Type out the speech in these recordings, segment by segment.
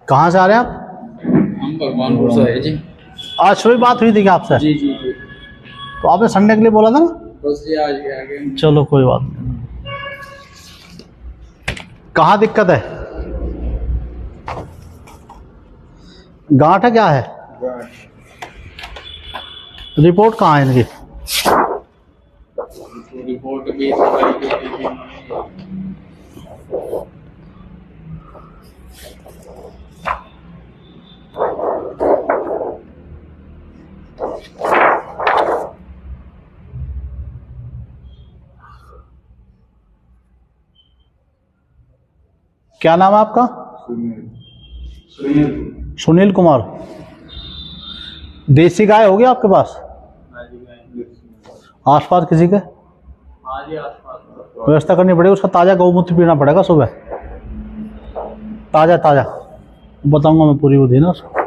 कहाँ से आ रहे हैं आप? हम भगवानपुर से है जी। आज सुबह बात हुई थी क्या आपसे? जी जी जी। तो आपने संडे के लिए बोला था ना? बस ये आज ही आ गए। चलो कोई बात नहीं। कहाँ दिक्कत है? गांठ है क्या है? रिपोर्ट कहाँ है इनकी? रिपोर्ट भी क्या नाम है आपका? सुनील कुमार। देसी गाय होगी आपके पास? आसपास किसी के? व्यवस्था करनी पड़ेगी, उसका ताज़ा गौमूत्र पीना पड़ेगा सुबह, ताज़ा ताज़ा। बताऊंगा मैं पूरी विधि ना उसको।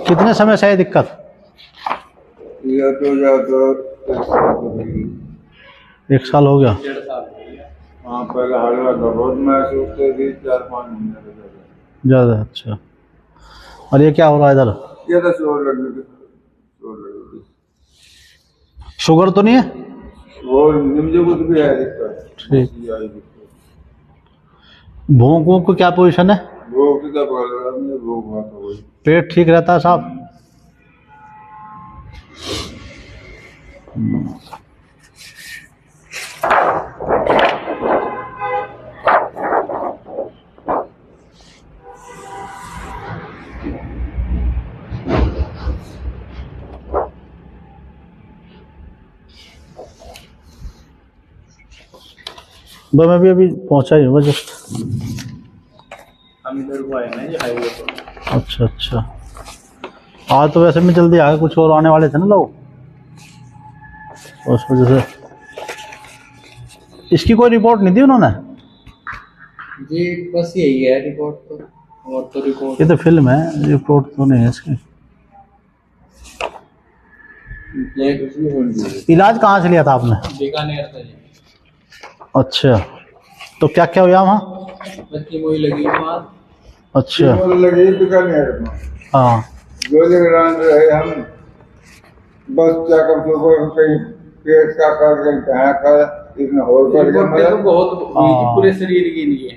कितने समय से है दिक्कत? एक साल हो गया। हाँ, पहले हल्का बहुत महसूस थी, 4-5 महीने ज़्यादा। अच्छा, और ये क्या हो रहा है इधर? ये तो शोर लगी। शुगर तो नहीं है? वो निम्न कुछ भी है दिक्कत। ठीक। भूख वूख को क्या पोजीशन है? भूख की भूख बात हो गई। पेट ठीक रहता है साहब? मैं भी अभी पहुंचा ही हूँ जस्ट। हम इधर को आए ना ये हाईवे पर। अच्छा अच्छा, आज तो वैसे में जल्दी आ गए, कुछ और आने वाले थे ना लोग, उस वजह से। इसकी कोई रिपोर्ट नहीं दी उन्होंने? जी बस यही है रिपोर्ट तो, और तो रिपोर्ट ये तो फिल्म है, रिपोर्ट तो नहीं है इसकी। इलाज कहाँ से लिया था आपने? बीकानेर था जी। अच्छा, तो क्या क्या हुआ वहाँ? बच्ची मोई लगी वहाँ। अच्छा लगी बीकानेर में। हाँ, जो निगरान रहे हम, बस जाकर सुबह कहीं पेट का कर कहीं कहाँ का, इसमें और कर रिपोर्ट तो बहुत हुई थी पूरे शरीर की नहीं है,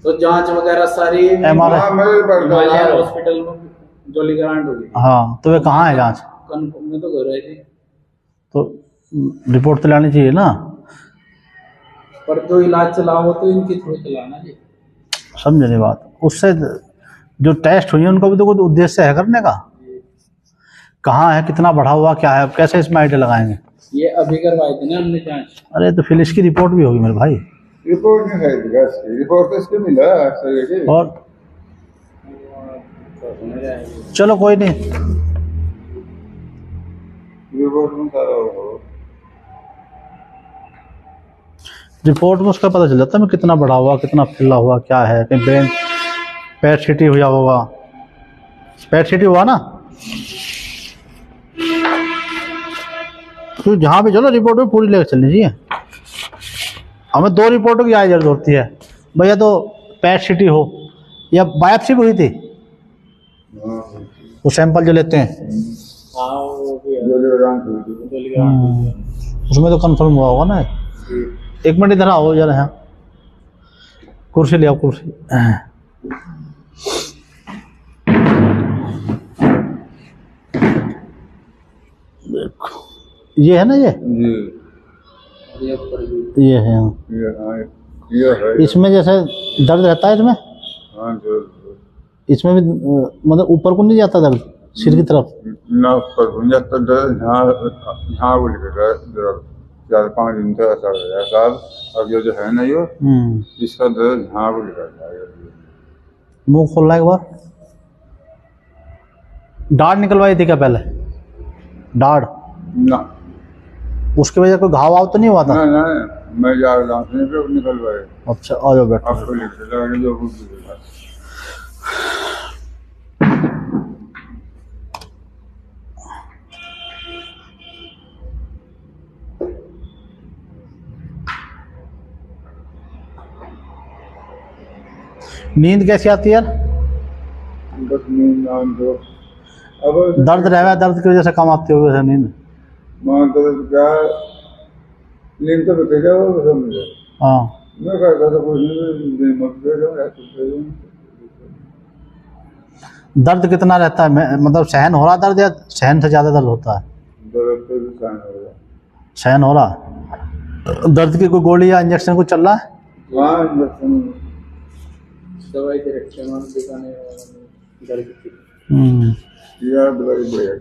तो जांच वगैरह सारी हिमालयन हॉस्पिटल में जोली ग्रांट हुई। हाँ, तो वे कहाँ है जांच? कन्फर्म में तो कर रहे थे, तो रिपोर्ट तो लानी चाहिए ना। पर जो इलाज चलाओ तो इनकी थोड़ी चलाना जी। समझे नहीं बात? उससे जो टेस्ट हुई उनको भी तो कोई उद्देश्य है करने का। कहाँ है, कितना बढ़ा हुआ, क्या है, कैसे इसमें आइडिया लगाएंगे? ये अभी करवाए थे ना हमने जांच। अरे तो फिर इसकी रिपोर्ट भी होगी मेरे भाई। रिपोर्ट नहीं है, रिपोर्ट तो इसको मिला सर। और चलो कोई नहीं, रिपोर्ट में सारा होगा। रिपोर्ट में उसका पता चल जाता है मैं कितना बढ़ा हुआ, कितना फैला हुआ, क्या है, कहीं ब्रेन पेट सिटी हुआ होगा। पेट सिटी हुआ ना, तो जहाँ भी चलो रिपोर्ट में पूरी लेकर चलनी चाहिए। हमें 2 रिपोर्टों की आज जरूरत होती है भैया, तो पेट सिटी हो या बायोप्सी भी हुई थी, वो सैंपल जो लेते हैं उसमें तो कंफर्म हुआ होगा ना। 1 मिनट इधर आओ जरा, यहाँ कुर्सी ले आओ, कुर्सी। देखो ये है ना, ये ये है। ये है। इसमें जैसे दर्द रहता है इसमें? हाँ, इसमें भी मतलब ऊपर को नहीं जाता दर्द सिर की तरफ? ना ऊपर को जाता दर्द, यहाँ बोल के दर्द 4-5 दिन से ऐसा हो गया साहब। अब ये जो है ना, ये इसका दर्द यहाँ बोल के। मुंह खोलना एक बार। दाढ़ निकलवाई थी क्या पहले? दाढ़ ना, उसकी वजह से कोई घाव वाव तो नहीं हुआ था? ना, मैं जा रहा हूँ निकलवाए। अच्छा आ जाओ बैठो। आपको लिख नींद कैसी आती है यार? बस नींद मान दो अब दर्द रह गया, दर्द की वजह से कम आती होगी वैसे नींद। मान दो तो क्या नींद तो बचे जाओ समझो। हाँ मैं कहता था कुछ नहीं मत दे दो या कुछ दे दो। दर्द कितना रहता है? मतलब सहन हो रहा दर्द या सहन से ज़्यादा दर्द होता है? दर्द तो भी सहन हो रहा। सहन हो रहा। दर्द की कोई गोली या इंजेक्शन कुछ चल रहा है? हाँ इंजेक्शन दवाई के रखे मान दिखाने घर की यार दवाई बढ़िया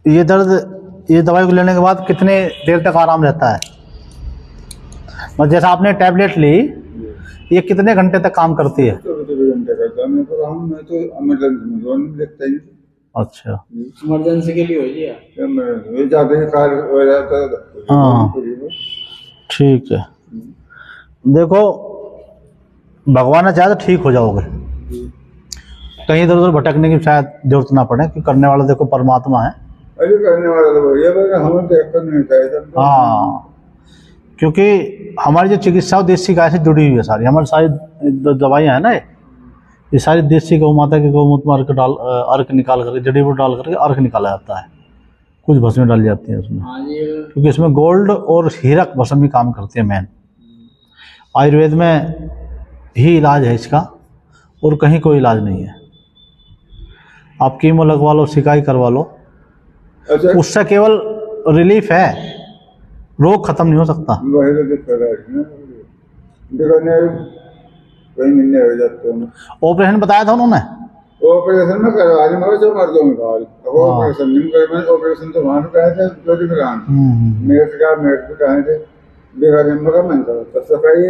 ये दर्द, ये दवाई को लेने के बाद कितने देर तक आराम रहता है? मतलब जैसा आपने टैबलेट ली, ये कितने घंटे तक काम करती है? तो घंटे करता है मैं तो इमरजेंसी में जोन में देखता ही। अच्छा, इमरजेंसी के लिए हो जी ये जाते ही कार हो जाता है। हाँ ठीक है। देखो भगवान ने चाहे तो ठीक हो जाओगे, कहीं इधर उधर भटकने की शायद जरूरत ना पड़े, क्योंकि करने वाला देखो परमात्मा है। अरे करने वाला तो भैया हमें देख कर नहीं चाहिए। हाँ, क्योंकि हमारी जो चिकित्सा देसी गाय से जुड़ी हुई है सारी, हमारी सारी दवाइयाँ हैं ना, ये सारी देसी गौ माता के गौमूत्र में अर्क निकाल करके, जड़ी बूटी डाल करके अर्क निकाला जाता है, कुछ भस्में डाली जाती हैं उसमें, क्योंकि इसमें गोल्ड और हीरक भस्म भी काम करती है मेन। आयुर्वेद में ही इलाज है इसका, और कहीं कोई इलाज नहीं है। आप कीमो लगवा लो, सिकाई करवा लो, अच्छा उससे केवल रिलीफ है, रोग खत्म नहीं हो सकता। वही तो दिक्कत है ना, दिखाने कहीं मिलने हो जाते हैं। ऑपरेशन बताया था उन्होंने? ऑपरेशन में करवा दी मगर जो मर्दों में काल अब ऑपरेशन नहीं कर, मैं ऑपरेशन तो वहां पे कहे थे जो दिखान मेट पे कहे थे दिखाने में का मन करता सफाई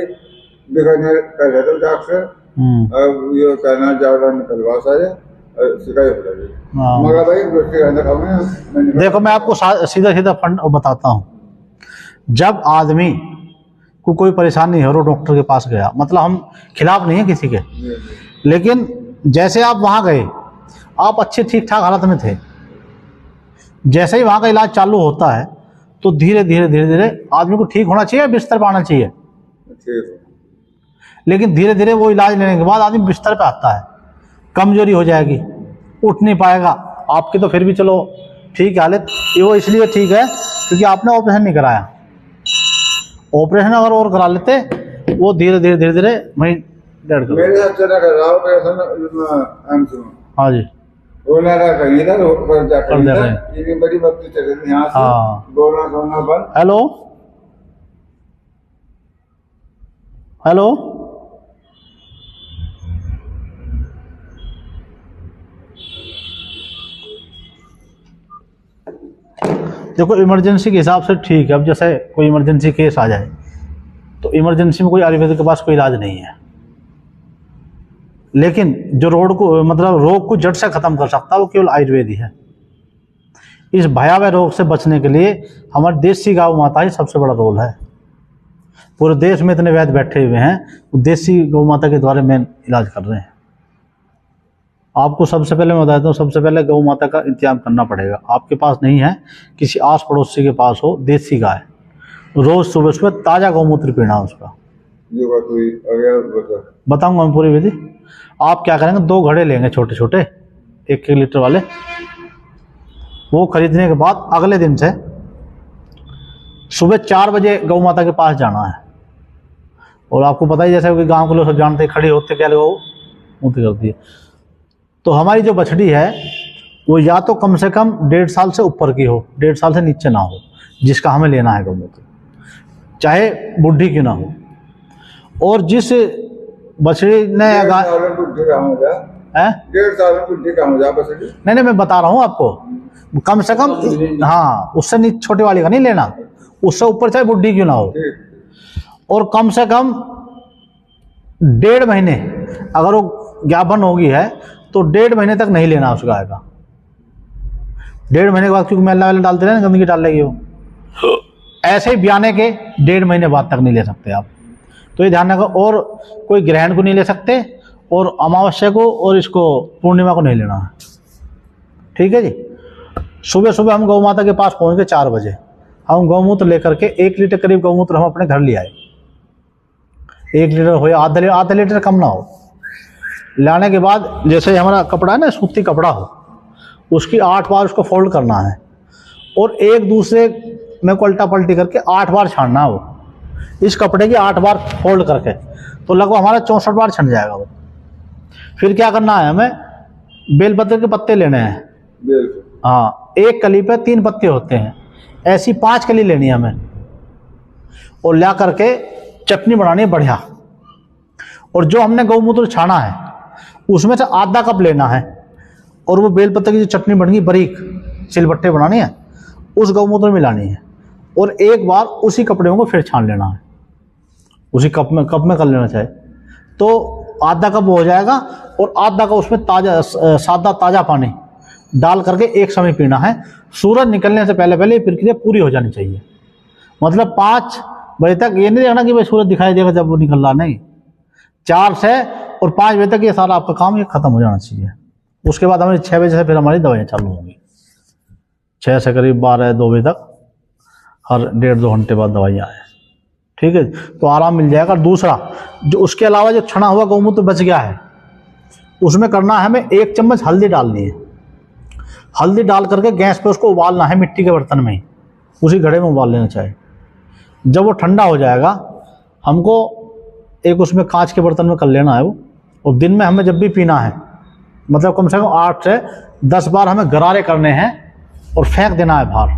दिखाने कर रहे थे डॉक्टर। अब ये कहना जावड़ा निकलवा सारे सिकाई हो रही मगर भाई रोटी खाना खाऊंगा। देखो मैं आपको सीधा सीधा फंड बताता हूँ। जब आदमी को कोई परेशानी हो, डॉक्टर के पास गया, मतलब हम खिलाफ नहीं है किसी के, लेकिन जैसे आप वहाँ गए, आप अच्छे ठीक ठाक हालत में थे, जैसे ही वहाँ का इलाज चालू होता है तो धीरे धीरे धीरे धीरे आदमी को ठीक होना चाहिए, बिस्तर पर आना चाहिए। लेकिन धीरे धीरे वो इलाज लेने के बाद आदमी बिस्तर पे आता है, कमजोरी हो जाएगी, उठ नहीं पाएगा। आपकी तो फिर भी चलो ठीक है हालत, वो इसलिए ठीक है क्योंकि आपने ऑपरेशन नहीं कराया। ऑपरेशन अगर और करा लेते, वो धीरे धीरे धीरे धीरे वहीं डेड कर। मेरे साथ चला कर रहा ऑपरेशन। हाँ जी, वो ना कहीं इधर ऊपर जाकर ये बड़ी बात चल रही है यहाँ से। हाँ बोलना सोना बंद। हेलो हेलो, देखो इमरजेंसी के हिसाब से ठीक है। अब जैसे कोई इमरजेंसी केस आ जाए तो इमरजेंसी में कोई आयुर्वेद के पास कोई इलाज नहीं है, लेकिन जो रोग को जड़ से खत्म कर सकता है वो केवल आयुर्वेद ही है। इस भयावह रोग से बचने के लिए हमारी देसी गौ माता ही सबसे बड़ा रोल है। पूरे देश में इतने वैद्य बैठे हुए हैं, वो देसी गौ माता के द्वारा मेन इलाज कर रहे हैं। आपको सबसे पहले मैं बताता हूँ, सबसे पहले गौ माता का इंतजाम करना पड़ेगा। आपके पास नहीं है, किसी आस पड़ोसी के पास हो देसी गाय, रोज सुबह सुबह ताज़ा गौमूत्र पीना उसका। ये बात हुई, बताऊंगा मैं पूरी विधि। आप क्या करेंगे, 2 घड़े लेंगे छोटे छोटे 1 लीटर वाले। वो खरीदने के बाद अगले दिन से सुबह 4 बजे गौ माता के पास जाना है। और आपको पता ही जैसे कि गाँव के लोग सब जानते हैं, खड़ी होते क्या वो मूत्र करती है। तो हमारी जो बछड़ी है वो या तो कम से कम 1.5 साल से ऊपर की हो, 1.5 साल से नीचे ना हो, जिसका हमें लेना है गौमूत्र, चाहे बुढ़ी क्यों ना हो। और जिस बछड़ी ने है 1.5 साल में बुढ़ी कहाँ हो जा बछड़ी। नहीं मैं बता रहा हूँ आपको, कम से कम हाँ, उससे नीचे छोटे वाली का नहीं लेना, उससे ऊपर चाहे बुढ़ी क्यों ना हो। और कम से कम 1.5 महीने अगर वो ज्ञापन होगी है तो 1.5 महीने तक नहीं लेना उस गाय का। 1.5 महीने के बाद, क्योंकि मैला वैला डालते रहे ना, गंदगी डाल लेगी वो, ऐसे ही ब्याने के 1.5 महीने बाद तक नहीं ले सकते आप। तो ये ध्यान रखो। और कोई ग्रहण को नहीं ले सकते, और अमावस्या को और इसको पूर्णिमा को नहीं लेना है, ठीक है जी। सुबह सुबह हम गौ माता के पास पहुँच गए 4 बजे, हम गौमूत्र लेकर के 1 लीटर करीब गौमूत्र हम अपने घर ले आए। 1 लीटर हो या आधा लीटर कम ना हो, लाने के बाद जैसे हमारा कपड़ा है ना, सूती कपड़ा हो, उसकी 8 बार उसको फोल्ड करना है और एक दूसरे में को उल्टा पलटी करके 8 बार छानना है वो, इस कपड़े की 8 बार फोल्ड करके, तो लगभग हमारा 64 बार छन जाएगा वो। फिर क्या करना है, हमें बेलपत्र के पत्ते लेने हैं। हाँ, एक कली पे 3 पत्ते होते हैं, ऐसी 5 कली लेनी है हमें और ला करके चटनी बनानी है बढ़िया। और जो हमने गौमूत्र छाना है उसमें से आधा कप लेना है और वो बेलपत्र की जो चटनी बनेगी बारीक सिलबट्टे बनानी है, उस गौमूत्र में मिलानी है और एक बार उसी कपड़े को फिर छान लेना है, उसी कप में कर लेना चाहिए। तो आधा कप हो जाएगा और आधा कप उसमें ताज़ा पानी डाल करके एक समय पीना है। सूरज निकलने से पहले पहले ये प्रक्रिया पूरी हो जानी चाहिए। मतलब 5 बजे तक ये नहीं देखना कि भाई सूरज दिखाई देगा जब वो निकल रहा, नहीं, 4 से और 5 बजे तक ये सारा आपका काम ये खत्म हो जाना चाहिए। उसके बाद हमारी 6 बजे से फिर हमारी दवाइयाँ चालू होंगी, 6 से करीब 12-2 बजे तक, हर 1.5-2 घंटे बाद दवाइयाँ आए, ठीक है, तो आराम मिल जाएगा। दूसरा, जो उसके अलावा जो छना हुआ गौमूत्र बच गया है उसमें करना है हमें 1 चम्मच हल्दी डालनी है। हल्दी डाल करके गैस पे उसको उबालना है, मिट्टी के बर्तन में ही, उसी घड़े में उबाल लेना चाहिए। जब वो ठंडा हो जाएगा हमको एक उसमें कांच के बर्तन में कर लेना है वो, और दिन में हमें जब भी पीना है मतलब कम से कम 8 से 10 बार हमें गरारे करने हैं और फेंक देना है बाहर।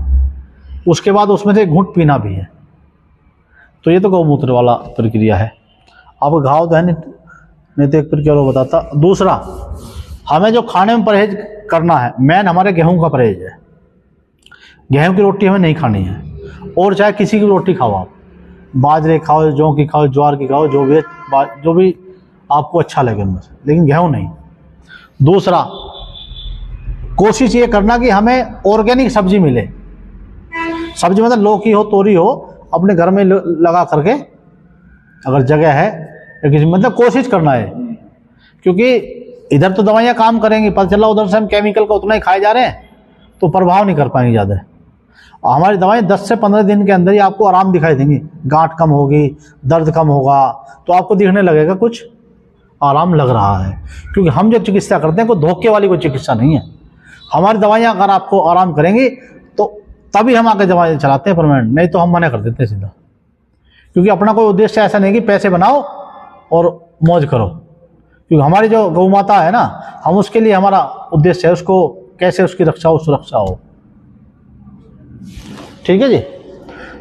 उसके बाद उसमें से एक घूंट पीना भी है। तो ये तो गौमूत्र वाला प्रक्रिया है। आपको घाव तो है नहीं तो एक प्रक्रिया वो बताता। दूसरा, हमें जो खाने में परहेज करना है, मेन हमारे गेहूं का परहेज है। गेहूं की रोटी हमें नहीं खानी है, और चाहे किसी की रोटी खाओ आप, बाजरे खाओ, जौ की खाओ, ज्वार की खाओ, जो भी आपको अच्छा लगे उनमें से, लेकिन गेहूं नहीं। दूसरा, कोशिश ये करना कि हमें ऑर्गेनिक सब्जी मिले। सब्जी मतलब लौकी हो, तोरी हो, अपने घर में लगा करके, अगर जगह है या किसी, मतलब कोशिश करना है, क्योंकि इधर तो दवाइयाँ काम करेंगी, पता चला उधर से हम केमिकल का उतना ही खाए जा रहे हैं तो प्रभाव नहीं कर पाएंगे ज़्यादा। हमारी दवाएं 10 से 15 दिन के अंदर ही आपको आराम दिखाई देंगी, गांठ कम होगी, दर्द कम होगा, तो आपको दिखने लगेगा कुछ आराम लग रहा है। क्योंकि हम जो चिकित्सा करते हैं कोई धोखे वाली कोई चिकित्सा नहीं है। हमारी दवाइयाँ अगर आपको आराम करेंगी तो तभी हम आगे दवाइयाँ चलाते हैं परमानेंट, नहीं तो हम मना कर देते हैं सीधा। क्योंकि अपना कोई उद्देश्य ऐसा नहीं कि पैसे बनाओ और मौज करो, क्योंकि हमारी जो गौ माता है ना, हम उसके लिए हमारा उद्देश्य है उसको कैसे उसकी रक्षा हो, सुरक्षा हो। ठीक है जी।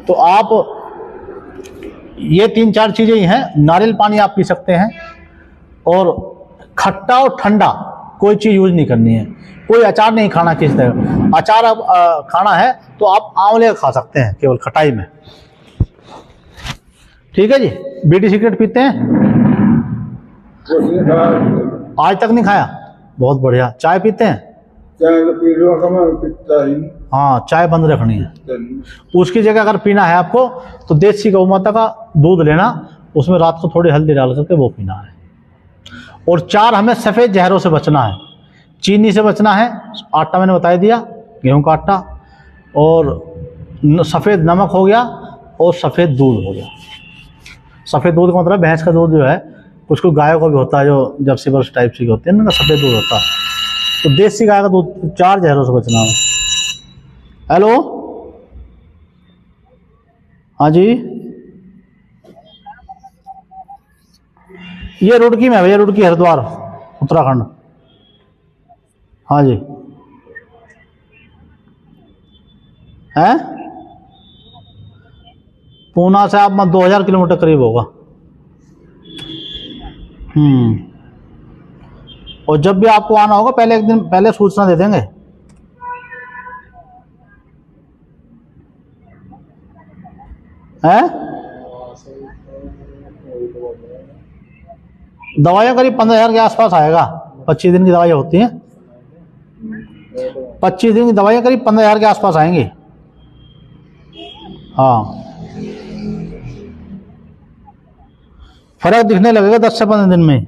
तो आप ये 3-4 चीज़ें ही हैं। नारियल पानी आप पी सकते हैं, और खट्टा और ठंडा कोई चीज़ यूज नहीं करनी है। कोई अचार नहीं खाना किसी तरह। अचार आप खाना है तो आप आंवले खा सकते हैं केवल खटाई में। ठीक है जी। बीड़ी सिगरेट पीते हैं? आज तक नहीं खाया, बहुत बढ़िया। चाय पीते हैं? चाय तो पी लो, पीता ही। हाँ, चाय बंद रखनी है। उसकी जगह अगर पीना है आपको तो देसी गौ माता का दूध लेना, उसमें रात को थोड़ी हल्दी डाल करके वो पीना है। और 4, हमें सफ़ेद जहरों से बचना है। चीनी से बचना है, आटा मैंने बता दिया, गेहूं का आटा, और सफ़ेद नमक हो गया, और सफ़ेद दूध हो गया। सफ़ेद दूध का मतलब भैंस का दूध जो है, कुछ गायों का भी होता है जो जर्सी बर्स टाइप से होते हैं ना, सफ़ेद दूध होता है। तो देसी गाय का दूध, 4 जहरों से बचना है। हेलो, हाँ जी, ये रुड़की में है भैया, रुड़की हरिद्वार उत्तराखंड। हाँ जी, हैं पूना से आप 2000 किलोमीटर करीब होगा। और जब भी आपको आना होगा पहले 1 दिन पहले सूचना दे देंगे। हैं दवाइयाँ करीब 15,000 के आसपास आएगा। 25 दिन की दवाइयाँ होती हैं, 25 दिन की दवाइयाँ करीब 15,000 के आसपास आएंगी। हाँ, फर्क दिखने लगेगा 10 से 15 दिन में।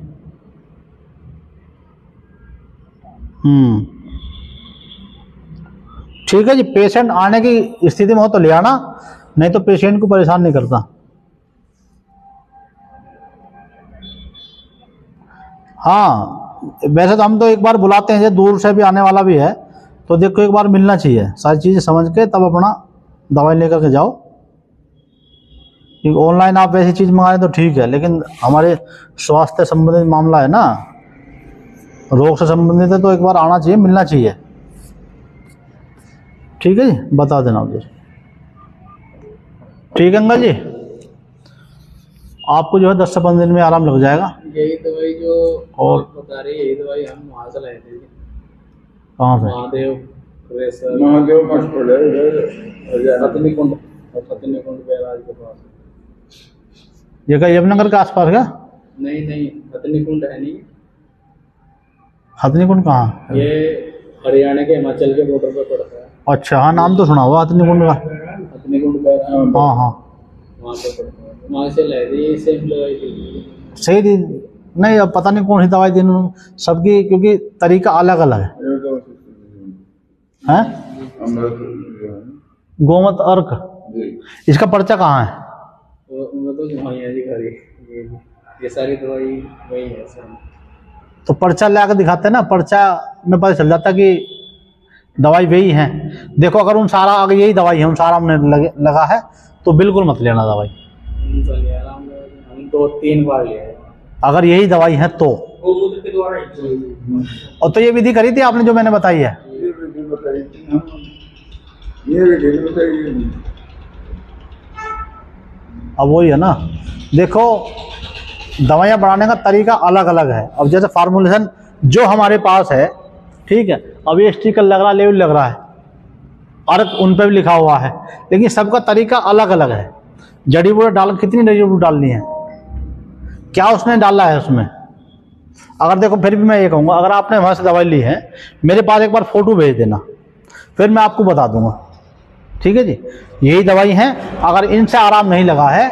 ठीक है जी। पेशेंट आने की स्थिति में हो तो ले आना, नहीं तो पेशेंट को परेशान नहीं करता। हाँ वैसे तो हम तो एक बार बुलाते हैं, जो दूर से भी आने वाला भी है तो देखो एक बार मिलना चाहिए, सारी चीज़ें समझ के तब अपना दवाई लेकर के जाओ। ऑनलाइन आप वैसी चीज़ मंगाएं तो ठीक है, लेकिन हमारे स्वास्थ्य संबंधित मामला है ना, रोग से संबंधित है, तो एक बार आना चाहिए, मिलना चाहिए। ठीक है जी, बता देना मुझे। ठीक है अंकल जी, आपको जो है 10 से 15 दिन में आराम लग जाएगा। यही दवाई जो और बता रही है, यही दवाई हम वहाँ से लाए थे। कहाँ से? महादेव मठ पड़े खतनी कुंड बैराज के पास। ये क्या यमुनानगर के आसपास क्या? नहीं, खतनी कुंड है नहीं। हथनी कुंड कहाँ? ये हरियाणा के हिमाचल के बॉर्डर पे पड़ता है। अच्छा हाँ, नाम तो सुना हुआ हथनी कुंड का। खतनी कुंड बैराज, हाँ हाँ, वहाँ पे पड़ता है। वहाँ से लाए थे, ये सेम दवाई थी। सही दी नहीं, अब पता नहीं कौन सी दवाई दी सबकी, क्योंकि तरीका अलग अलग है। हैं? गोमत अर्क, इसका पर्चा कहाँ है? वो तो दवाइयाँ जी खरी, ये सारी दवाई वही है सर। तो पर्चा ला कर दिखाते ना, पर्चा में पता चल जाता कि दवाई वही है। देखो अगर उन सारा, अगर यही दवाई है उन सारा हमने लगा है तो बिल्कुल मत लेना दवाई। हम तो 3 बार लिया है। अगर यही दवाई है तो, और तो ये विधि करी थी आपने जो मैंने बताई है? अब वही है ना, देखो दवाइयाँ बनाने का तरीका अलग अलग है। अब जैसे फार्मूलेशन जो हमारे पास है, ठीक है, अब ये स्टिकर लग रहा है, लेवल लग रहा है, अर्क उन पे भी लिखा हुआ है, लेकिन सबका तरीका अलग अलग है। जड़ी बूटी डाल, कितनी जड़ी बूटी डालनी है, क्या उसने डाला है उसमें। अगर देखो फिर भी मैं ये कहूँगा, अगर आपने वहाँ से दवाई ली है, मेरे पास एक बार फोटो भेज देना, फिर मैं आपको बता दूंगा। ठीक है जी, यही दवाई है, अगर इनसे आराम नहीं लगा है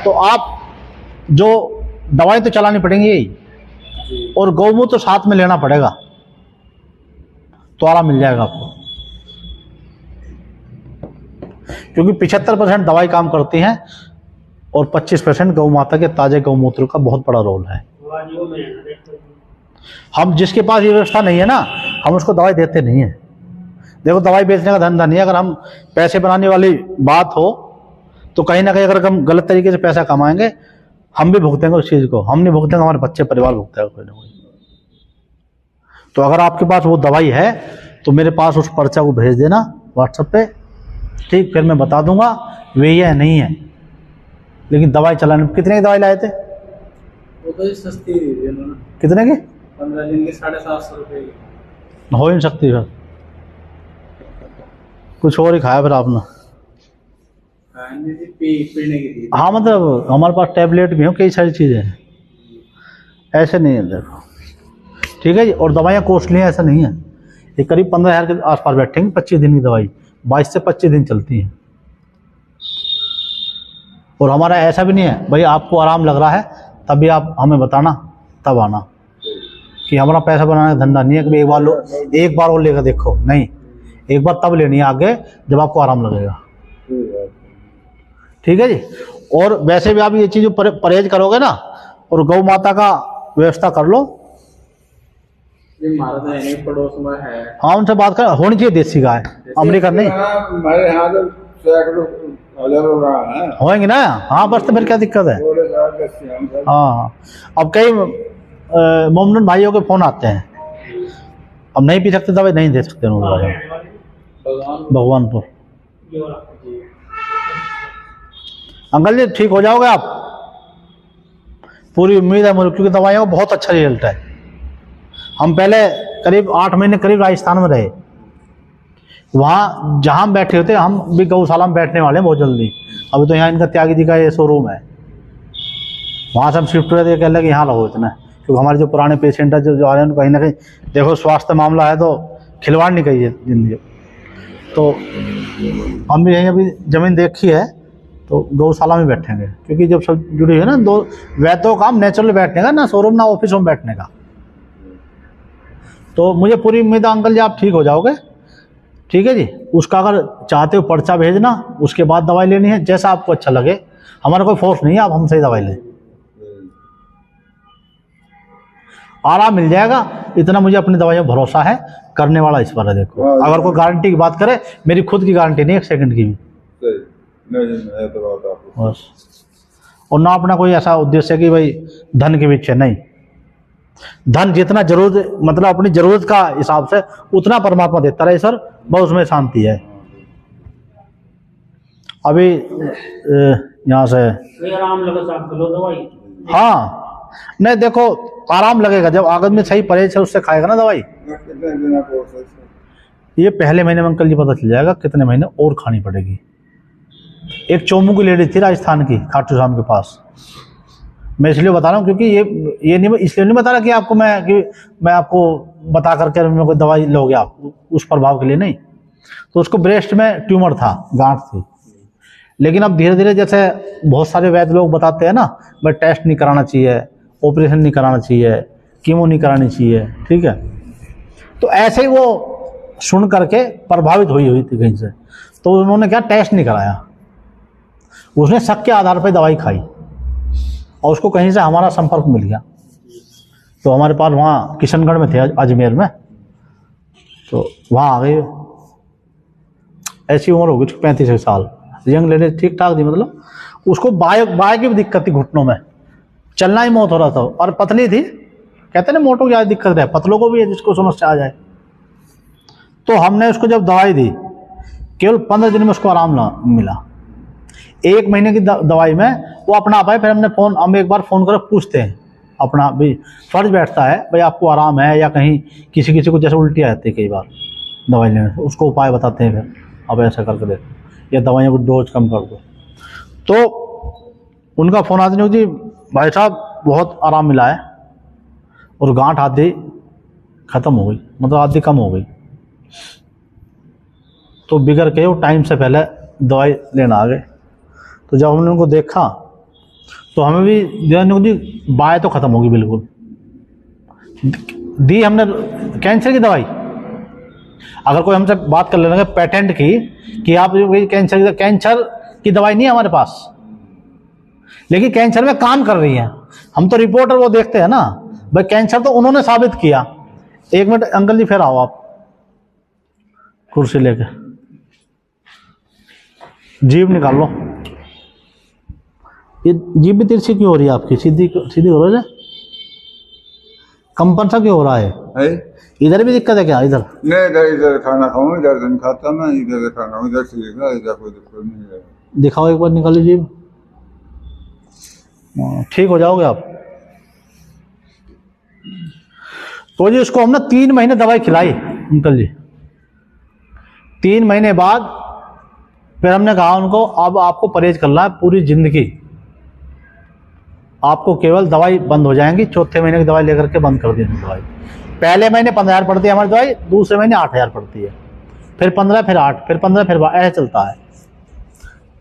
तो आप जो दवाई तो चलानी पड़ेगी यही, और गौमूत्र तो साथ में लेना पड़ेगा, तो आराम मिल जाएगा आपको। क्योंकि 75% दवाई काम करती है और 25% गौ माता के ताजे गौमूत्र का बहुत बड़ा रोल है। हम जिसके पास ये व्यवस्था नहीं है ना, हम उसको दवाई देते नहीं है। देखो दवाई बेचने का धंधा नहीं है, अगर हम पैसे बनाने वाली बात हो तो कहीं ना कहीं अगर हम गलत तरीके से पैसा कमाएंगे, हम भी भुगतेंगे उस चीज़ को, हम नहीं भुगतेंगे, हमारे बच्चे परिवार भुगतेगा कोई ना कोई। तो अगर आपके पास वो दवाई है तो मेरे पास उस पर्चा को भेज देना व्हाट्सएप पे, ठीक, फिर मैं बता दूंगा वे है नहीं है। लेकिन दवाई चलाने, कितने की दवाई लाए थे? वो तो सस्ती दी थी उन्होंने। कितने की? 15 दिन की 750 रुपये की। हो ही नहीं सकती, फिर कुछ और ही खाया फिर आपने। पीने की थी। हाँ मतलब हमारे पास टैबलेट भी हो, कई सारी चीज़ें हैं, ऐसे नहीं है देखो। ठीक है जी, और दवाइयाँ कॉस्टली हैं ऐसा नहीं है, ये करीब 15,000 के आसपास बैठेंगे। 25 दिन की दवाई 22 से 25 दिन चलती है। और हमारा ऐसा भी नहीं है भाई आपको आराम लग रहा है तभी आप हमें बताना तब आना, कि हमारा पैसा बनाने का धंधा नहीं है कि एक बार लो, एक बार और लेकर देखो, नहीं, एक बार तब लेनी है आगे जब आपको आराम लगेगा। ठीक है जी, और वैसे भी आप ये चीज़ परहेज करोगे ना, और गौ माता का व्यवस्था कर लो। ये पड़ोस में है। हाँ उनसे बात कर, होनी चाहिए देसी गाय, अमेरिकन नहीं। हमारे यहाँ तो सैकड़ों हजारों गाय हैं। होएंगे ना, हाँ बस तो फिर क्या दिक्कत है। हाँ अब कई मोमडन भाइयों के फोन आते हैं, अब नहीं पी सकते दवाई, नहीं दे सकते भगवानपुर। अंकल जी ठीक हो जाओगे आप, पूरी उम्मीद है मुझे, क्योंकि दवाइयों का बहुत अच्छा रिजल्ट है। हम पहले करीब 8 महीने करीब राजस्थान में रहे, वहाँ जहाँ हम बैठे होते, हम भी गौशाला में बैठने वाले हैं बहुत जल्दी। अभी तो यहाँ इनका त्यागी जी का ये शोरूम है, वहाँ से हम शिफ्ट हुए थे, कह लगे यहाँ रहो इतना, क्योंकि हमारे जो पुराने पेशेंट है जो आ रहे हैं कहीं ना कहीं देखो स्वास्थ्य मामला है तो खिलवाड़ नहीं कही है जिंदगी। तो हम भी यहीं अभी ज़मीन देखी है तो गौशाला में बैठेंगे, क्योंकि जब सब जुड़ी है ना, दो वैद्यों काम नेचुरल बैठने का, ना शोरूम ना ऑफिस में बैठने का। तो मुझे पूरी उम्मीद है अंकल जी आप ठीक हो जाओगे। ठीक है जी, उसका अगर चाहते हो पर्चा भेजना, उसके बाद दवाई लेनी है, जैसा आपको अच्छा लगे, हमारा कोई फोर्स नहीं है, आप हमसे ही दवाई लें। आराम मिल जाएगा, इतना मुझे अपनी दवाइयों में भरोसा है, करने वाला इस पर है। देखो अगर कोई गारंटी की बात करे, मेरी खुद की गारंटी नहीं 1 सेकंड की भी, बस। और ना अपना कोई ऐसा उद्देश्य है कि भाई धन के पीछे, नहीं। धन जितना जरूरत, मतलब अपनी जरूरत का हिसाब से उतना परमात्मा देता रहे सर, बस उसमें शांति है। अभी यहाँ से आराम लगे तो आप लो दवाई। हाँ, नहीं देखो आराम लगेगा जब आदमी सही परहेज है उससे खाएगा ना दवाई। ये पहले महीने में अंकल जी पता चल जाएगा कितने महीने और खानी पड़ेगी। एक चोमू की लेडी थी राजस्थान की, खाटू श्याम के पास। मैं इसलिए बता रहा हूँ क्योंकि ये नहीं, इसलिए नहीं बता रहा कि आपको मैं आपको बता करके मेरे को दवाई लोगे आप, उस प्रभाव के लिए नहीं। तो उसको ब्रेस्ट में ट्यूमर था, गांठ थी। लेकिन अब धीरे धीरे जैसे बहुत सारे वैद्य लोग बताते हैं ना, भाई टेस्ट नहीं कराना चाहिए, ऑपरेशन नहीं कराना चाहिए, कीमो नहीं करानी चाहिए, ठीक है। तो ऐसे ही वो सुन करके प्रभावित हुई थी कहीं से, तो उन्होंने क्या टेस्ट नहीं कराया, उसने शक के आधार पर दवाई खाई और उसको कहीं से हमारा संपर्क मिल गया। तो हमारे पास वहाँ किशनगढ़ में थे, अजमेर में, तो वहाँ आ गए। ऐसी उम्र हो गई 35 साल, यंग लेडी, ठीक ठाक थी, मतलब उसको बाय की भी दिक्कत थी, घुटनों में चलना ही मौत हो रहा था। और पतली थी, कहते ना मोटों की ज़्यादा दिक्कत है, पतलों को भी है जिसको समस्या आ जाए। तो हमने उसको जब दवाई दी, केवल 15 दिन में उसको आराम मिला। 1 महीने की दवाई में वो अपना आप है। फिर हम एक बार फ़ोन कर पूछते हैं, अपना भी फर्ज बैठता है भाई आपको आराम है या कहीं किसी को जैसे उल्टी आ जाती है कई बार दवाई लेने से, उसको उपाय बताते हैं। फिर अब ऐसा करके देखो या दवाइयों को डोज कम कर दो। तो उनका फ़ोन आता नहीं, जी भाई साहब बहुत आराम मिला है और गांठ आधी ख़त्म हो गई, मतलब आधी कम हो गई। तो बिगड़ के वो टाइम से पहले दवाई लेना आ गए। तो जब हमने उनको देखा तो हमें भी जी बाय तो ख़त्म होगी बिल्कुल। दी हमने कैंसर की दवाई। अगर कोई हमसे बात कर लेना पेटेंट की कि आप कैंसर की दवाई नहीं है हमारे पास, लेकिन कैंसर में काम कर रही है, हम तो रिपोर्टर वो देखते हैं ना, भाई कैंसर तो उन्होंने साबित किया। 1 मिनट अंकल जी फिर आओ आप कुर्सी लेके, जीभ निकाल लो। ये जीभ भी तिरछी क्यों हो रही है आपकी? सीधी हो रही है, कंपन सा क्यों हो रहा है? इधर भी दिक्कत है क्या? इधर नहीं, इधर खाना खाऊं, इधर नहीं खाता मैं, इधर खाना खाऊं, इधर ठीक है, इधर कोई दिक्कत नहीं है। दिखाओ एक बार, निकालो जीभ, ठीक हो जाओगे आप। तो जी उसको हमने 3 महीने दवाई खिलाई अंकल जी। 3 महीने बाद फिर हमने कहा उनको अब आपको परहेज करना है पूरी जिंदगी, आपको केवल दवाई बंद हो जाएंगी। 4थे महीने की दवाई लेकर के बंद कर दी दवाई। पहले महीने 15,000 पड़ती है हमारी दवाई, दूसरे महीने 8,000 पड़ती है, फिर 15, फिर 8, फिर 15, फिर 12, ऐसे चलता है।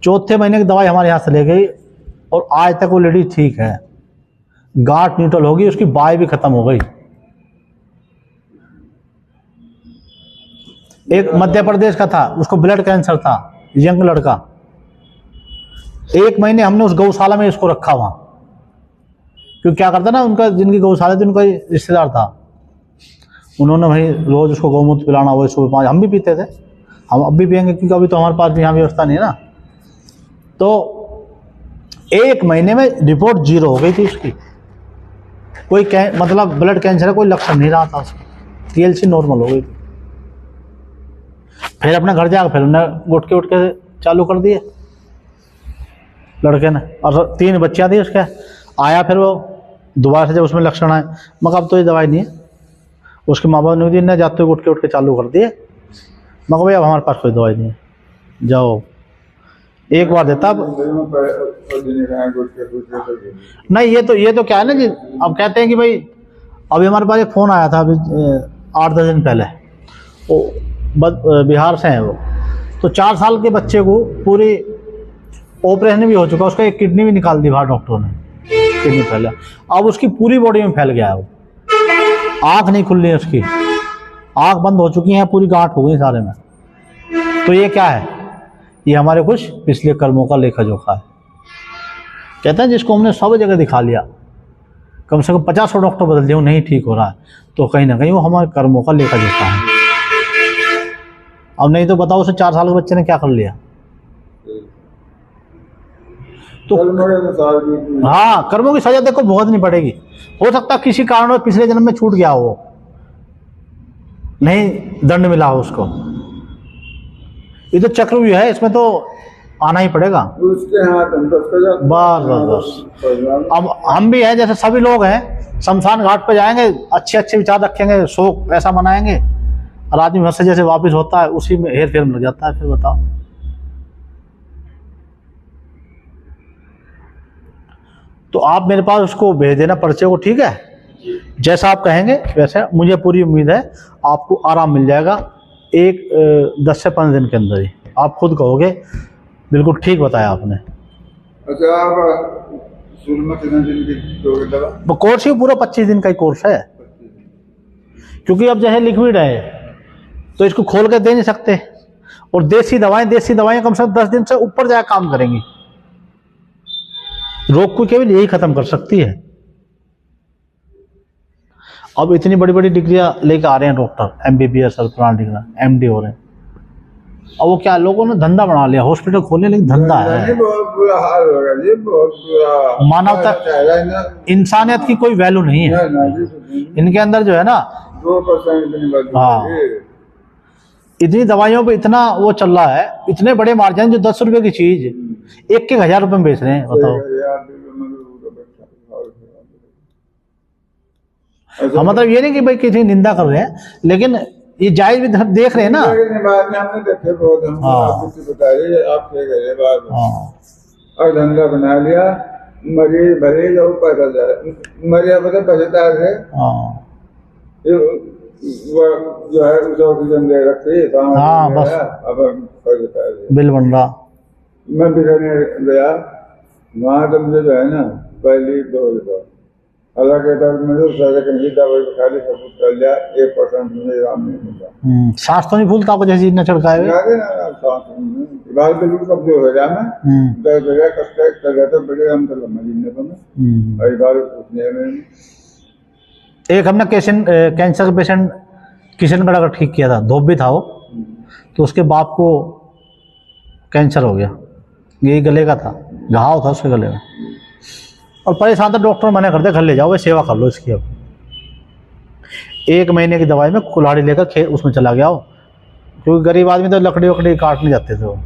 4थे महीने की दवाई हमारे यहाँ से ले गई और आज तक वो लेडी ठीक है। गांठ न्यूट्रल होगी, उसकी बाय भी खत्म हो गई। एक मध्य प्रदेश का था, उसको ब्लड कैंसर था, यंग लड़का। 1 महीने हमने उस गौशाला में इसको रखा वहां, क्योंकि क्या करता ना, उनका जिनकी गौशाला थी उनका रिश्तेदार था, उन्होंने भाई रोज उसको गौमूत्र पिलाना, वो सुबह 5, हम भी पीते थे, हम अब भी पियेंगे क्योंकि अभी तो हमारे पास भी यहाँ व्यवस्था नहीं है ना। तो 1 महीने में रिपोर्ट 0 हो गई थी उसकी, कोई मतलब ब्लड कैंसर का कोई लक्षण नहीं रहा था उसका, TLC नॉर्मल हो गई। फिर अपने घर जाकर फिर उन्हें गुटके चालू कर दिए लड़के ने, और 3 बच्चियाँ थी उसके। आया फिर वो दोबारा से जब उसमें लक्षण आए, मगर अब तो ये दवाई नहीं है। उसके माँ बाप ने जाते हुए गुटके चालू कर दिए, मगर भाई अब हमारे पास कोई दवाई नहीं है, जाओ। एक बार देता नहीं, ये तो क्या है ना जी, अब कहते हैं कि भाई अभी हमारे पास एक फ़ोन आया था अभी 8-10 दिन पहले, वो बिहार से हैं वो। तो 4 साल के बच्चे को पूरी ऑपरेशन भी हो चुका, उसका एक किडनी भी निकाल दी बाहर डॉक्टरों ने, किडनी फैला। अब उसकी पूरी बॉडी में फैल गया है वो, आँख नहीं खुल रही है उसकी, आँख बंद हो चुकी है, पूरी गांठ हो गई सारे में। तो ये क्या है? ये हमारे कुछ पिछले कर्मों का लेखा जोखा है। कहते हैं जिसको हमने सब जगह दिखा लिया, कम से कम 50 डॉक्टर बदल दिए, नहीं ठीक हो रहा है, तो कहीं ना कहीं वो हमारे कर्मों का लेखा जोखा है। अब नहीं तो बताओ उसे 4 साल के बच्चे ने क्या कर लिया। तो हाँ, कर्मों की सजा देखो भुगतनी पड़ेगी। हो सकता है किसी कारण पिछले जन्म में छूट गया हो, नहीं दंड मिला हो उसको। ये तो चक्रव्यूह है, इसमें तो आना ही पड़ेगा। उसके हाथ बस बस बस। अब हम भी हैं, जैसे सभी लोग हैं, शमशान घाट पर जाएंगे, अच्छे अच्छे विचार रखेंगे, शोक ऐसा मनाएंगे, और आदमी वहां से जैसे वापस होता है उसी में हेर फेर मिल जाता है। फिर बताओ, तो आप मेरे पास उसको भेज देना पर्चे को, ठीक है? जैसा आप कहेंगे वैसे, मुझे पूरी उम्मीद है आपको आराम मिल जाएगा 10 से 5 दिन के अंदर ही। आप खुद कहोगे बिल्कुल ठीक बताया आपने। अच्छा, आप शुरू में कितने दिन की दोगे दवा? वो कोर्स ही पूरा 25 दिन का ही कोर्स है, क्योंकि अब जैसे लिक्विड है तो इसको खोल के दे नहीं सकते, और देसी दवाएं कम से कम 10 दिन से ऊपर जाए काम करेंगी, रोग को केवल यही खत्म कर सकती है। अब इतनी बड़ी बड़ी डिग्रियां लेकर आ रहे हैं डॉक्टर, MBBS और पुराना डिग्री MD हो रहे हैं। अब वो क्या, लोगों ने धंधा बना लिया, हॉस्पिटल खोलने, लेकिन धंधा है। बहुत बुरा हाल होगा जी, बहुत बुरा। मानवता, इंसानियत की कोई वैल्यू नहीं है इनके अंदर, जो है ना 2% भी नहीं बचेगी। हाँ, इतनी दवाइयों पे इतना वो चल रहा है, इतने बड़े मार्जिन, जो 10 रुपए की चीज 1,000 रुपए में बेच रहे हैं, बताओ। हाँ, मतलब ये नहीं कि भाई किसी निंदा कर रहे हैं, लेकिन ये जायज भी देख रहे हैं ना। बाद में हमने देखे बहुत, आपको बताइए, आप और धंधा बना लिया, मरीज भले जाओ पैसा जाए, मरिया पता बचता है, जो है उसे ऑक्सीजन दे रखी, हाँ बस, अब बिल बन रहा। मैं बिखरने गया वहाँ, तो मुझे जो है ना पहली डोज, हालांकि कहीं दवाई खाली सब कुछ कर लिया, 1% मुझे आराम नहीं मिला। सांस तो नहीं फूलता आपको, जैसे इतना छिड़काए बाल बिल्कुल कब्जे हो गया, मैं दर्द हो गया, कष्ट कर रहा था, बड़े हम तो लम्बा जीने को मैं बाल उठने में। एक हमने कैंसर का पेशेंट किशनगढ़ का ठीक किया था, धोबी था वो, तो उसके बाप को कैंसर हो गया, यही गले का था, घाव था उसके गले में, और परेशान था। डॉक्टर मना करते, घर ले जाओ, भाई सेवा कर लो इसकी। अब 1 महीने की दवाई में कुल्हाड़ी लेकर उसमें चला गया हो, क्योंकि गरीब आदमी तो लकड़ी वकड़ी काटने जाते थे वो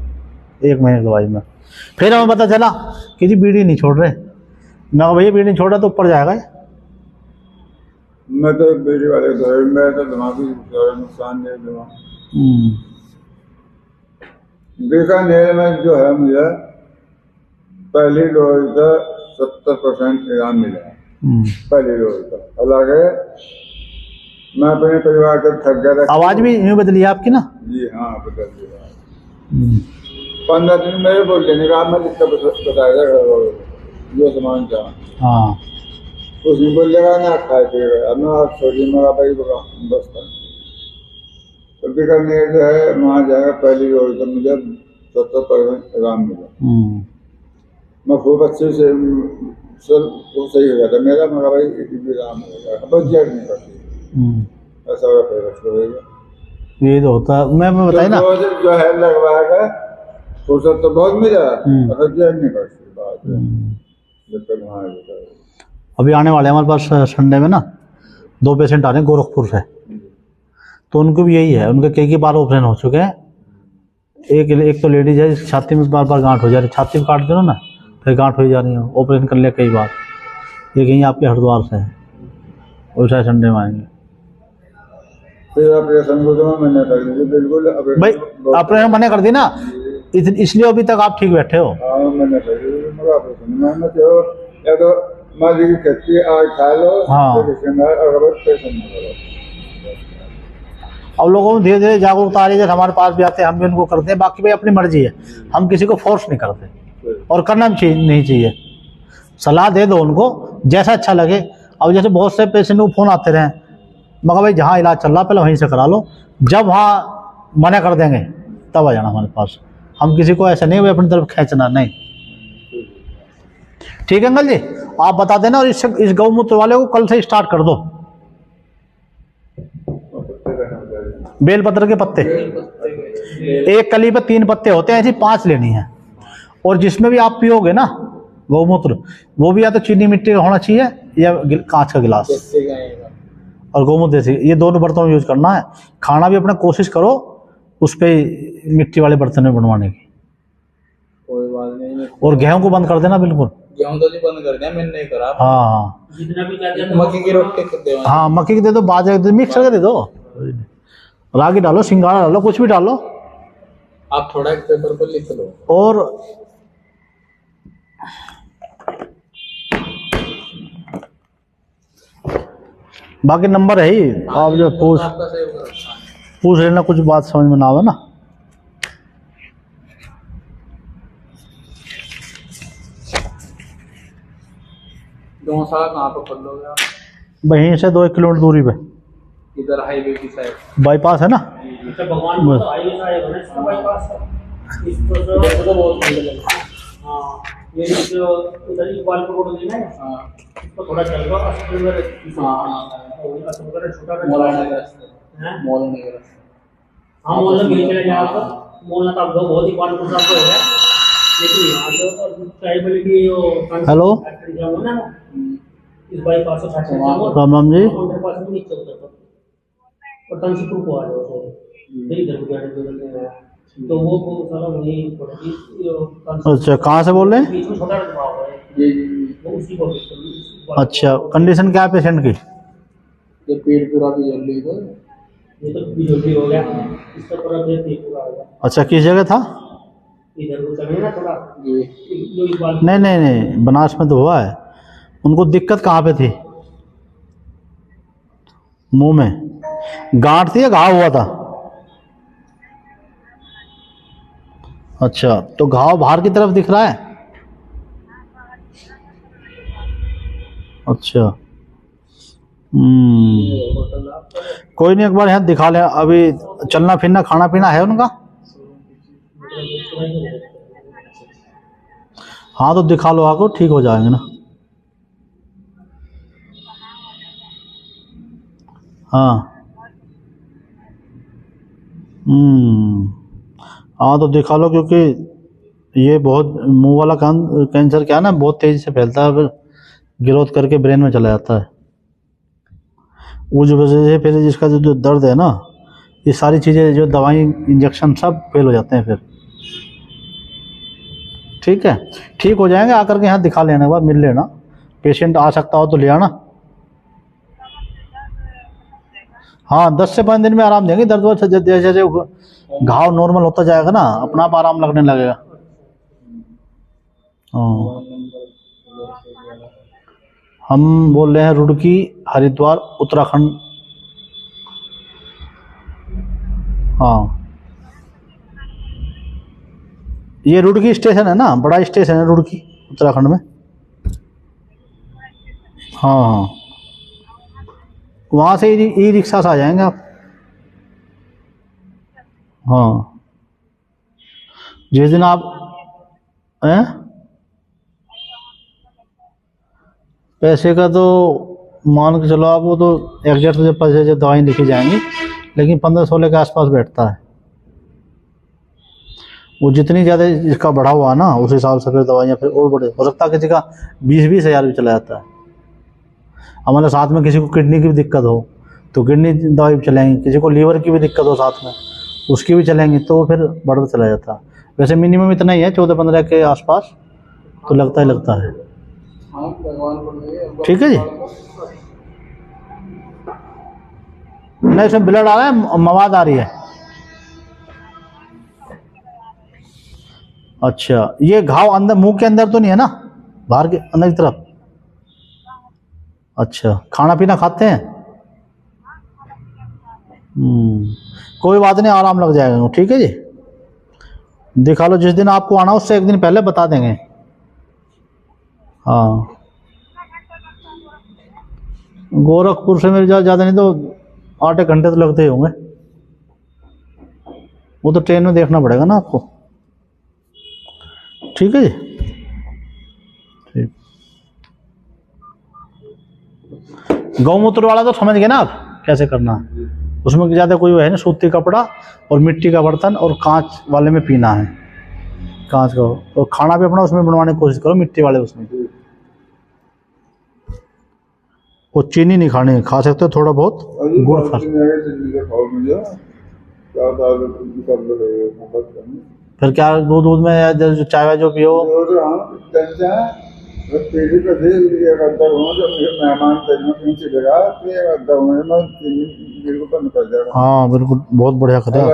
1 महीने की दवाई में। फिर हमें पता चला कि जी बीड़ी नहीं छोड़ रहे। मैं कहा भैया बीड़ी नहीं छोड़ रहा तो ऊपर जाएगा। मैं तो बीड़ी वाले घर में तो दिमागी नुकसान नहीं दिमाग। बीकानेर में जो है मुझे पहली डोज का 70% इनाम मिला, पहली डोज का। हालांकि मैं अपने परिवार का थक गया था। आवाज भी यूँ बदली है आपकी ना? जी हाँ, बदल दी। 15 दिन मेरे बोल देने का मैं जितना बताया जो सामान था, हाँ उसमें बोल देगा ना, खाए पिएगा। अब ना छोटी मेरा भाई बस था, तो बीकानेर जो है वहाँ जाएगा पहली रोज तो मुझे 70% आराम मिला। मैं खूब अच्छे से वो सही हो जाता मेरा, मगर भाई आराम हो गया, बस जेड नहीं करती, ऐसा होगा। ये तो होता है, मैं बताया ना, जो है लगवाएगा फुर्सत तो बहुत मिला, अगर जेड नहीं करती बात जब तक वहाँ। अभी आने वाले हमारे पास संडे में ना 2 पेशेंट आ रहे हैं गोरखपुर से, तो उनको भी यही है, उनके कई बार ऑपरेशन हो चुके हैं। एक तो लेडीज है, छाती में बार गांठ हो जा रही, छाती में काट दो ना फिर गांठ हो जा रही है, ऑपरेशन कर लिया कई बार। ये कहीं आपके हरिद्वार से है, और शायद संडे में आएंगे। फिर ऑपरेशन को तो मैंने कर दी बिल्कुल, भाई ऑपरेशन मैंने कर दी ना, इसलिए अभी तक आप ठीक बैठे हो। हाँ मैंने कर दी ऑपरेशन, मैंने या तो माली की खेती आज खा लो, हाँ। अब लोगों में धीरे धीरे जागरूकता आ रही है, हमारे पास भी आते हैं, हम भी उनको करते हैं। बाकी भाई अपनी मर्जी है, हम किसी को फोर्स नहीं करते और करना भी नहीं चाहिए। सलाह दे दो उनको जैसा अच्छा लगे। अब जैसे बहुत से पेशेंट को फ़ोन आते रहे, मगर भाई जहाँ इलाज चल रहा पहले वहीं से करा लो, जब वहाँ मना कर देंगे तब आ जाना हमारे पास। हम किसी को ऐसा नहीं भाई अपनी तरफ खींचना नहीं। ठीक है अंकल जी, आप बता देना। और इस गौमूत्र वाले को कल से स्टार्ट कर दो। बेलपत्र के पत्ते, एक कली पे 3 पत्ते होते हैं, ऐसी 5 लेनी है। और जिसमें भी आप पियोगे ना गौमूत्र, वो भी या तो चीनी मिट्टी का होना चाहिए या कांच का गिलास। और गौमूत्र देसी, ये दोनों बर्तन यूज करना है। खाना भी अपना कोशिश करो उस पे मिट्टी वाले बर्तन में बनवाने की। कोई बात नहीं। और गेहूं को बंद कर देना बिल्कुल। गेहूं तो जी बंद कर दिया, मैंने नहीं करा। हाँ जितना भी कर दिया। मक्की की रोटी कर दे। हाँ मक्की की दे दो, बाजरे की मिक्स करके दे दो, रागी डालो, सिंगाड़ा डालो, कुछ भी डालो। आप थोड़ा एक पेपर पर लिख लो। और बाकी नंबर है ही, आप जो पूछ लेना, कुछ बात समझ में ना आवे ना। डोसा कहाँ पर खोल लोगे आप? वहीं से 2 किलोमीटर दूरी पे, इधर हाईवे की साइड बाईपास है ना। भगवान को तो हाईवे का है ना, इसका बाईपास है। इसको तो बहुत सुंदर लगता है। हाँ, ये जो उधर ही गोपालपुर रोड है ना, हाँ, इसको थोड़ा चल दो। हाँ, मौलाना गिरी चले जाओ तो मौलाना का बहुत ही गोपालपुर साहब को है। लेकिन यहाँ तो ट्राइबल की जो हेलो ना, इस बाईपास से राम राम जी। पास में नीचे उतर और तंसीपुर को आ जाओ तो इधर तो वो सारा वही। अच्छा, कहाँ से बोल रहे हैं? बीच में छोटा दबाव है वो उसी को। अच्छा, कंडीशन क्या है पेशेंट की? ये पेट पूरा भी जल रही है, ये तो बिजली हो गया, इसका पूरा पेट पूरा हो गया। अच्छा, किस जगह था? इधर को चले ना थोड़ा, ये नहीं नहीं नहीं, बनास में तो हुआ है। उनको दिक्कत कहाँ पे थी? मुंह में गांठ थी या घाव हुआ था? अच्छा, तो घाव बाहर की तरफ दिख रहा है? अच्छा, कोई नहीं, एक बार यहाँ दिखा लें। अभी चलना फिरना खाना पीना है उनका? हाँ तो दिखा लो, आको ठीक हो जाएंगे ना। हाँ हाँ तो दिखा लो, क्योंकि ये बहुत मुंह वाला कैंसर क्या है ना, बहुत तेजी से फैलता है, फिर ग्रोथ करके ब्रेन में चला जाता है। उस वजह से फिर जिसका जो दर्द है ना, ये सारी चीज़ें, जो दवाई इंजेक्शन सब फेल हो जाते हैं फिर। ठीक है, ठीक हो जाएंगे, आकर के यहाँ दिखा लेना, एक बार मिल लेना। पेशेंट आ सकता हो तो ले आना। हाँ 10 से 5 दिन में आराम देंगे। दर्द जैसे जैसे घाव नॉर्मल होता जाएगा ना, अपना आप आराम लगने लगेगा। हाँ, हम बोल रहे हैं रुड़की, हरिद्वार, उत्तराखंड। हाँ, ये रुड़की स्टेशन है ना, बड़ा स्टेशन है रुड़की, उत्तराखंड में। हाँ हाँ, वहाँ से ई रिक्शा से आ जाएंगे आप। हाँ, जिस दिन आप हैं, पैसे का तो मान के चलो आप, वो तो एग्जैक्ट जब पैसे जब दवाई लिखी जाएंगी, लेकिन 15-16 के आसपास बैठता है। वो जितनी ज़्यादा इसका बढ़ा हुआ है ना, उस हिसाब से फिर दवाइयाँ फिर और बढ़े। हो सकता है किसी का 20-20 हज़ार भी चला जाता है। हमारे साथ में किसी को किडनी की भी दिक्कत हो तो किडनी दवाई भी चलेंगी, किसी को लीवर की भी दिक्कत हो साथ में उसकी भी चलेंगी, तो फिर बढ़ता चला जाता है। वैसे मिनिमम इतना ही है, 14-15 के आसपास तो लगता है। ठीक है जी, नहीं इसमें ब्लड आ रहा है, मवाद आ रही है। अच्छा, ये घाव अंदर मुंह के अंदर तो नहीं है ना, बाहर के अंदर की तरफ? अच्छा, खाना पीना खाते हैं? कोई बात नहीं, आराम लग जाएगा। ठीक है जी, दिखा लो। जिस दिन आपको आना उससे 1 दिन पहले बता देंगे। हाँ, गोरखपुर से मेरे ज़्यादा नहीं तो 8 घंटे तो लगते ही होंगे। वो तो ट्रेन में देखना पड़ेगा ना आपको। ठीक है जी, ठीक। गौमूत्र वाला तो समझ गए ना आप कैसे करना है। उसमें ज़्यादा कोई वो है ना, सूती कपड़ा और मिट्टी का बर्तन और कांच वाले में पीना है, कांच का। और खाना भी अपना उसमें बनवाने की कोशिश करो, मिट्टी वाले उसमें। वो चीनी नहीं खानी, खा सकते हो थोड़ा बहुत गुड़ खा। फिर क्या दूध दूध में जो चाय वाय जो पियो, हाँ बिल्कुल, बहुत बढ़िया करा।